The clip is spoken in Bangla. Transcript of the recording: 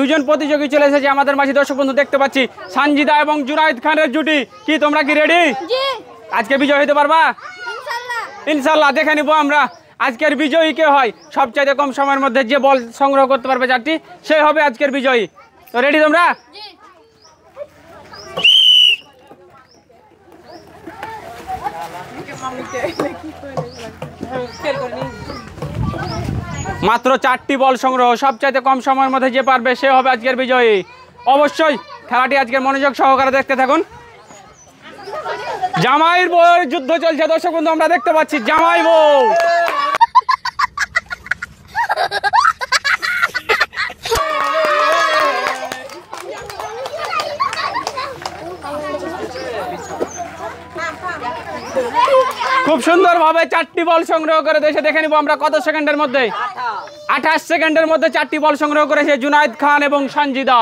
দুইজন প্রতিযোগী চলে এসেছে আমাদের মাঝে। দর্শক বন্ধু দেখতে পাচ্ছি সানজিদা এবং জুনায়েদ খানের জুটি। কি তোমরা কি রেডি? আজকে বিজয় হতে পারবা? ইনশাল্লাহ দেখে নিব আমরা আজকের বিজয়ী কে হয়। সবচাইতে কম সময়ের মধ্যে যে বল সংগ্রহ করতে পারবে 4টি, সে হবে আজকের বিজয়ী। তো রেডি তোমরা? মাত্র 4টি বল সংগ্রহ, সবচাইতে কম সময়ের মধ্যে যে পারবে সে হবে আজকের বিজয়ী। অবশ্যই খেলাটি আজকের মনোযোগ সহকারে দেখতে থাকুন। জামাইয়ের বউয়ের যুদ্ধ চলছে দর্শক বন্ধু, আমরা দেখতে পাচ্ছি জামাই বউ। খুব সুন্দর ভাবে 4টি বল সংগ্রহ করে দেশে। দেখে নিব আমরা কত সেকেন্ডের মধ্যে। 28 সেকেন্ডের মধ্যে 4টি বল সংগ্রহ করেছে জুনায়েদ খান এবং সানজিদা।